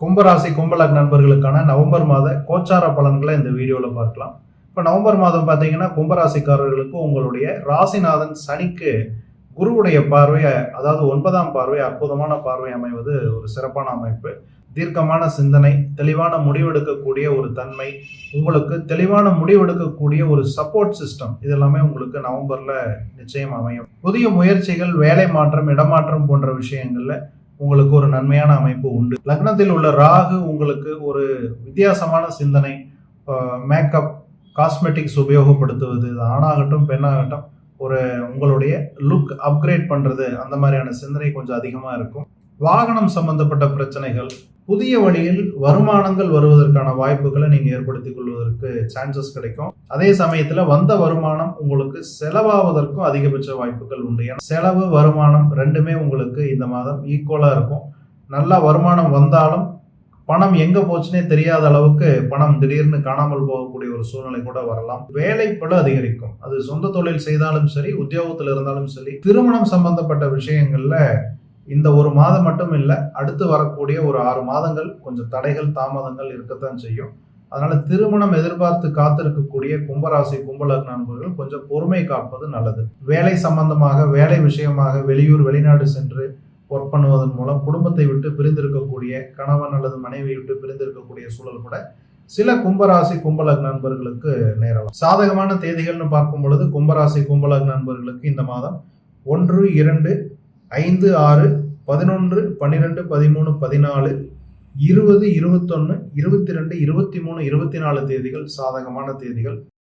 கும்பராசி கும்பலக்ன நண்பர்களுக்கான நவம்பர் மாத கோச்சார பலன்களை இந்த வீடியோவில் பார்க்கலாம். இப்போ நவம்பர் மாதம் பார்த்தீங்கன்னா கும்பராசிக்காரர்களுக்கு உங்களுடைய ராசிநாதன் சனிக்கு குருவுடைய பார்வை, அதாவது 9ஆம் பார்வை, அற்புதமான பார்வை அமைவது ஒரு சிறப்பான அமைப்பு. தீர்க்கமான சிந்தனை, தெளிவான முடிவெடுக்கக்கூடிய ஒரு தன்மை, உங்களுக்கு தெளிவான முடிவெடுக்கக்கூடிய ஒரு சப்போர்ட் சிஸ்டம், இதெல்லாமே உங்களுக்கு நவம்பர்ல நிச்சயம் அமையும். புதிய முயற்சிகள், வேலை மாற்றம், இடமாற்றம் போன்ற விஷயங்கள்ல உங்களுக்கு ஒரு நன்மையான அமைப்பு உண்டு. லக்னத்தில் உள்ள ராகு உங்களுக்கு ஒரு வித்தியாசமான சிந்தனை, மேக்கப், காஸ்மெட்டிக்ஸ் உபயோகப்படுத்துவது, ஆணாகட்டும் பெண்ணாகட்டும், ஒரு உங்களுடைய லுக் அப்கிரேட் பண்றது, அந்த மாதிரியான சிந்தனை கொஞ்சம் அதிகமா இருக்கும். வாகனம் சம்பந்தப்பட்ட பிரச்சனைகள், புதிய வழியில் வருமானங்கள் வருவதற்கான வாய்ப்புகளை நீங்க ஏற்படுத்திக் கொள்வதற்கு சான்சஸ் கிடைக்கும். அதே சமயத்துல வந்த வருமானம் உங்களுக்கு செலவாவதற்கும் அதிகபட்ச வாய்ப்புகள் உண்டு. ஏன்னா செலவு வருமானம் ரெண்டுமே உங்களுக்கு இந்த மாதம் ஈக்குவலா இருக்கும். நல்லா வருமானம் வந்தாலும் பணம் எங்க போச்சுன்னே தெரியாத அளவுக்கு பணம் திடீர்னு காணாமல் போகக்கூடிய ஒரு சூழ்நிலை கூட வரலாம். வேலைப்பளு அதிகரிக்கும். அது சொந்த தொழில் செய்தாலும் சரி, உத்தியோகத்தில் இருந்தாலும் சரி. திருமணம் சம்பந்தப்பட்ட விஷயங்கள்ல இந்த ஒரு மாதம் மட்டும் இல்லை, அடுத்து வரக்கூடிய ஒரு 6 மாதங்கள் கொஞ்சம் தடைகள், தாமதங்கள் இருக்கத்தான் செய்யும். அதனால திருமணம் எதிர்பார்த்து காத்திருக்கக்கூடிய கும்பராசி கும்பலக்ன நண்பர்கள் கொஞ்சம் பொறுமை காப்பது நல்லது. வேலை சம்பந்தமாக, வேலை விஷயமாக வெளியூர் வெளிநாடு சென்று ஒர்க் பண்ணுவதன் மூலம் குடும்பத்தை விட்டு பிரிந்திருக்கக்கூடிய, கணவன் அல்லது மனைவி விட்டு பிரிந்திருக்கக்கூடிய சூழல் கூட சில கும்பராசி கும்பலக்ன நண்பர்களுக்கு நேரம். சாதகமான தேதிகள்னு பார்க்கும் பொழுது கும்பராசி கும்பலக்ன நண்பர்களுக்கு இந்த மாதம் 1, 2, 5, 6, 11, 12, 13, 14, 20, 21, 22, 23, 24 தேதிகள் சாதகமான தேதிகள்.